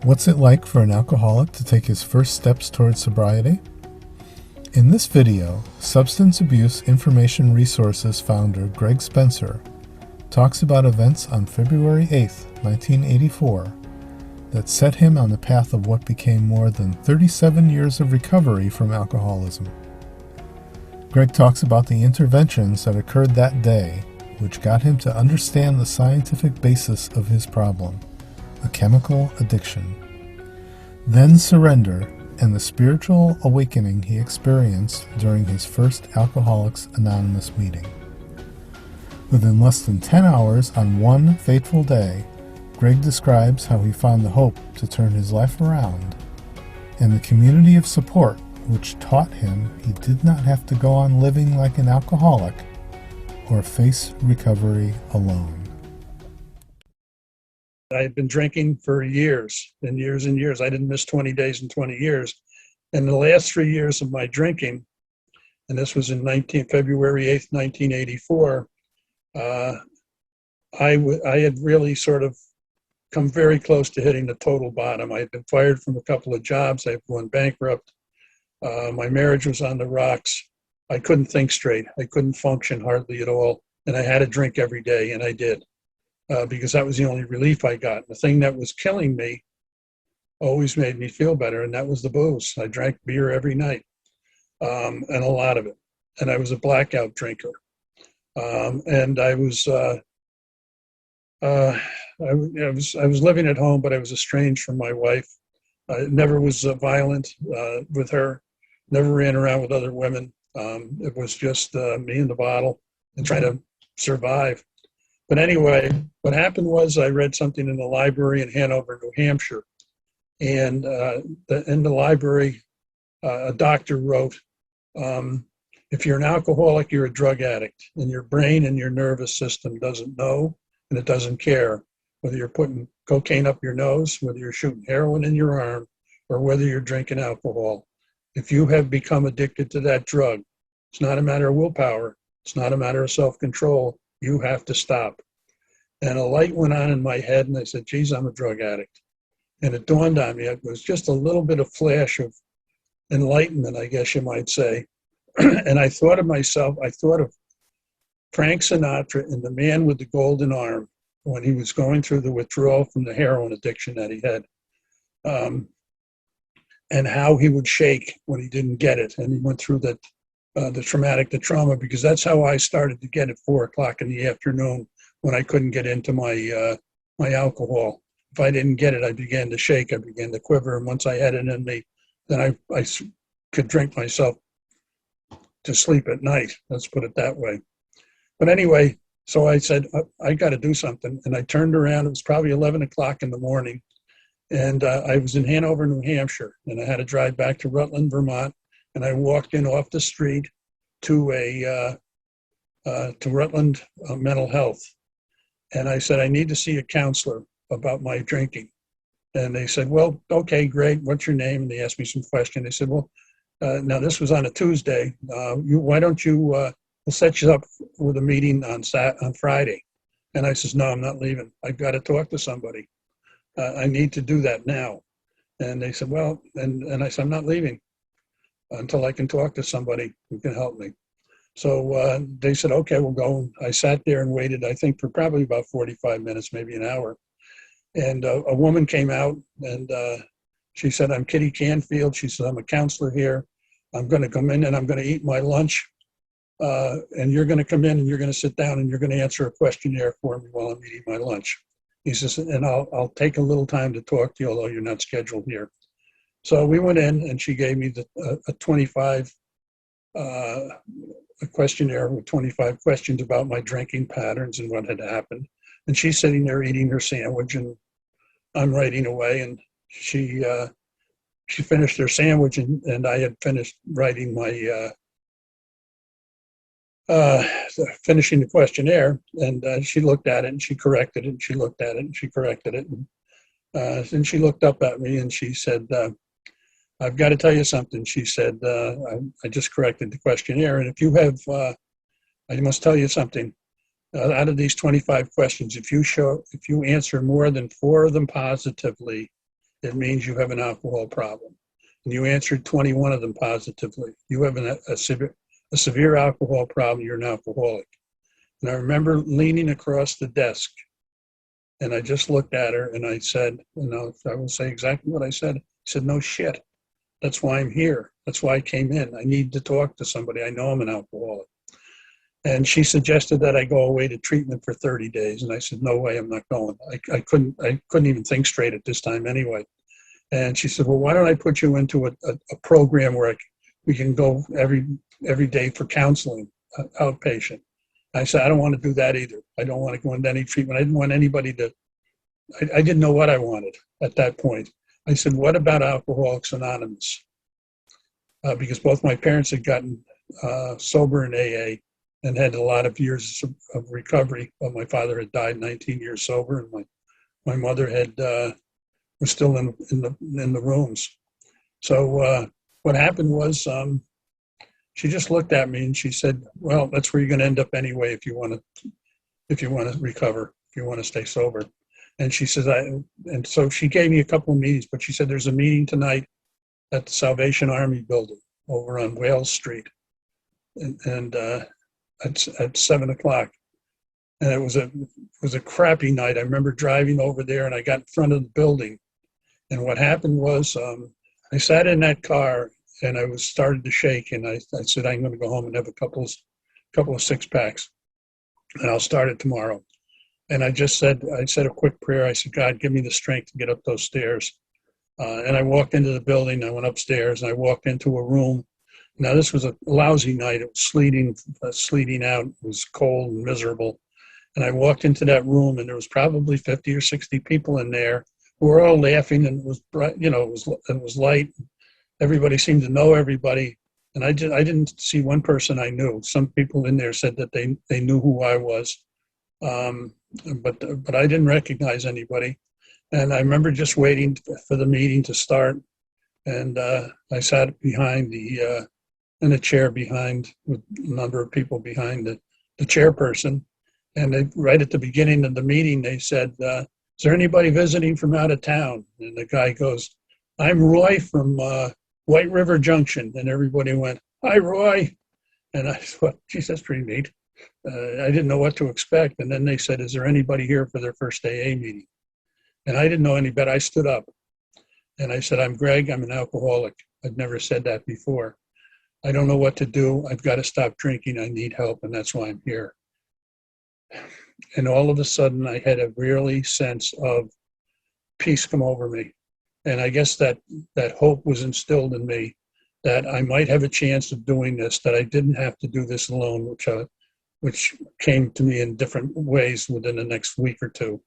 What's it like for an alcoholic to take his first steps towards sobriety? In this video, Substance Abuse Information Resources founder Greg Spencer talks about events on February 8, 1984, that set him on the path of what became more than 37 years of recovery from alcoholism. Greg talks about the interventions that occurred that day, which got him to understand the scientific basis of his problem, a chemical addiction. Then surrender and the spiritual awakening he experienced during his first Alcoholics Anonymous meeting. Within less than 10 hours on one fateful day, Greg describes how he found the hope to turn his life around and the community of support which taught him he did not have to go on living like an alcoholic or face recovery alone. I had been drinking for years and years and years. I didn't miss 20 days in 20 years. And the last 3 years of my drinking, and this was in February 8th, 1984, I had really sort of come very close to hitting the total bottom. I had been fired from a couple of jobs. I had gone bankrupt. My marriage was on the rocks. I couldn't think straight. I couldn't function hardly at all. And I had to drink every day, and I did. Because that was the only relief I got. The thing that was killing me always made me feel better, and that was the booze. I drank beer every night, and a lot of it. And I was a blackout drinker. And I was living at home, but I was estranged from my wife. I never was violent with her. Never ran around with other women. It was just me and the bottle and trying to survive. But anyway, what happened was I read something in the library in Hanover, New Hampshire. And in the library, a doctor wrote, if you're an alcoholic, you're a drug addict. And your brain and your nervous system doesn't know, and it doesn't care whether you're putting cocaine up your nose, whether you're shooting heroin in your arm, or whether you're drinking alcohol. If you have become addicted to that drug, it's not a matter of willpower. It's not a matter of self-control. You have to stop. And a light went on in my head, and I said, geez, I'm a drug addict. And it dawned on me, it was just a little bit of flash of enlightenment, I guess you might say. And I thought of Frank Sinatra in The Man with the Golden Arm when he was going through the withdrawal from the heroin addiction that he had. And how he would shake when he didn't get it. And he went through the trauma, because that's how I started to get at 4 o'clock in the afternoon when I couldn't get into my alcohol. If I didn't get it, I began to shake, I began to quiver. And once I had it in me, then I could drink myself to sleep at night. Let's put it that way. But anyway, so I said, I got to do something. And I turned around, it was probably 11 o'clock in the morning. And I was in Hanover, New Hampshire, and I had to drive back to Rutland, Vermont. And I walked in off the street to Rutland Mental Health. And I said, I need to see a counselor about my drinking. And they said, well, okay, great. What's your name? And they asked me some questions. They said, well, now this was on a Tuesday. Why don't you, we'll set you up with a meeting on Friday. And I says, no, I'm not leaving. I've got to talk to somebody. I need to do that now. And they said, well, and I said, I'm not leaving until I can talk to somebody who can help me. So they said, okay, we'll go. I sat there and waited, I think, for probably about 45 minutes, maybe an hour. And a woman came out, and she said, I'm Kitty Canfield. She said, I'm a counselor here. I'm going to come in and I'm going to eat my lunch. And you're going to come in and you're going to sit down and you're going to answer a questionnaire for me while I'm eating my lunch. He says, and I'll take a little time to talk to you, although you're not scheduled here. So we went in, and she gave me a 25 a questionnaire with 25 questions about my drinking patterns and what had happened. And she's sitting there eating her sandwich, and I'm writing away. And she finished her sandwich, and I had finished writing my finishing the questionnaire. And she looked at it, and she corrected it, and she looked at it, and she corrected it. And then she looked up at me, and she said, I've got to tell you something. She said, I just corrected the questionnaire. And if you have, I must tell you something. Out of these 25 questions, if you answer more than 4 of them positively, it means you have an alcohol problem. And you answered 21 of them positively. You have a severe alcohol problem. You're an alcoholic. And I remember leaning across the desk, and I just looked at her and I said, I will say exactly what I said. I said, no shit. That's why I'm here. That's why I came in. I need to talk to somebody. I know I'm an alcoholic. And she suggested that I go away to treatment for 30 days. And I said, no way, I'm not going. I couldn't even think straight at this time anyway. And she said, well, why don't I put you into a program where we can go every day for counseling, outpatient. I said, I don't want to do that either. I don't want to go into any treatment. I didn't want anybody I didn't know what I wanted at that point. I said, what about Alcoholics Anonymous? Because both my parents had gotten sober in AA and had a lot of years of recovery. Well, my father had died 19 years sober, and my mother was still in the rooms. So what happened was she just looked at me and she said, well, that's where you're going to end up anyway if you want to recover, if you want to stay sober. And she says, and so she gave me a couple of meetings, but she said, there's a meeting tonight at the Salvation Army building over on Wales Street, and at 7 o'clock. And it was a crappy night. I remember driving over there, and I got in front of the building. And what happened was I sat in that car, and I started to shake, and I said, I'm going to go home and have a couple of six packs, and I'll start it tomorrow. And I said a quick prayer. I said, God, give me the strength to get up those stairs. And I walked into the building. I went upstairs, and I walked into a room. Now, this was a lousy night. It was sleeting out. It was cold and miserable. And I walked into that room, and there was probably 50 or 60 people in there who were all laughing, and it was bright, it was light. Everybody seemed to know everybody. And I didn't see one person I knew. Some people in there said that they knew who I was. But I didn't recognize anybody. And I remember just waiting for the meeting to start. And I sat behind in a chair behind, with a number of people behind the chairperson. And right at the beginning of the meeting, they said, is there anybody visiting from out of town? And the guy goes, I'm Roy from White River Junction. And everybody went, hi, Roy. And I thought, geez, that's pretty neat. I didn't know what to expect. And then they said, is there anybody here for their first AA meeting? And I didn't know any better. I stood up and I said, I'm Greg. I'm an alcoholic. I've never said that before. I don't know what to do. I've got to stop drinking. I need help. And that's why I'm here. And all of a sudden, I had a really sense of peace come over me. And I guess that hope was instilled in me that I might have a chance of doing this, that I didn't have to do this alone, which came to me in different ways within the next week or two.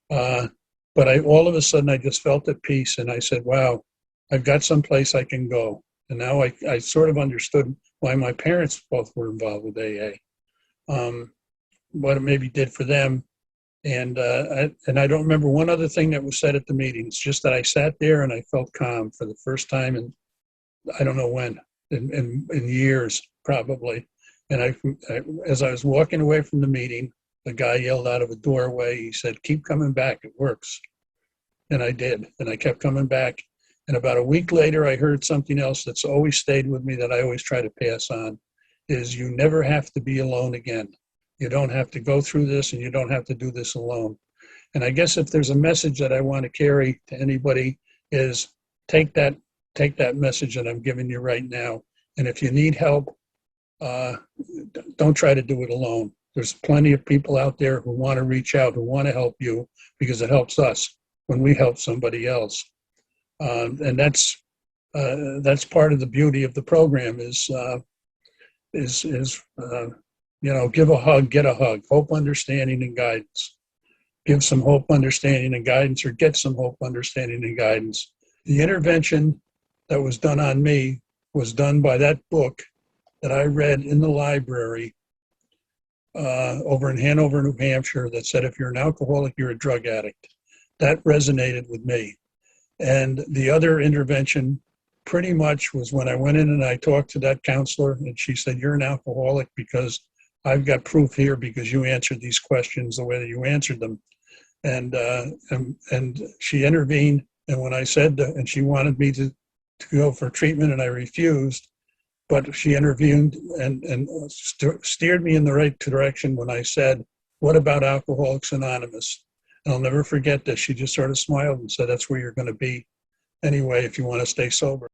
But all of a sudden, I just felt at peace, and I said, wow, I've got someplace I can go. And now I sort of understood why my parents both were involved with AA, what it maybe did for them. And I don't remember one other thing that was said at the meeting. It's just that I sat there and I felt calm for the first time in, I don't know when, in years, probably. And as I was walking away from the meeting, the guy yelled out of a doorway, he said, keep coming back, it works. And I did, and I kept coming back. And about a week later, I heard something else that's always stayed with me that I always try to pass on, is you never have to be alone again. You don't have to go through this, and you don't have to do this alone. And I guess if there's a message that I want to carry to anybody is take that message that I'm giving you right now. And if you need help, don't try to do it alone. There's plenty of people out there who want to reach out, who want to help you, because it helps us when we help somebody else. And that's part of the beauty of the program is give a hug, get a hug, hope, understanding, and guidance. Give some hope, understanding, and guidance, or get some hope, understanding, and guidance. The intervention that was done on me was done by that book that I read in the library over in Hanover, New Hampshire, that said, if you're an alcoholic, you're a drug addict. That resonated with me. And the other intervention pretty much was when I went in and I talked to that counselor, and she said, you're an alcoholic because I've got proof here because you answered these questions the way that you answered them. And she intervened And when I said, and she wanted me to go for treatment, and I refused, but she intervened and steered me in the right direction when I said, "What about Alcoholics Anonymous?" And I'll never forget this. She just sort of smiled and said, "That's where you're going to be anyway if you want to stay sober."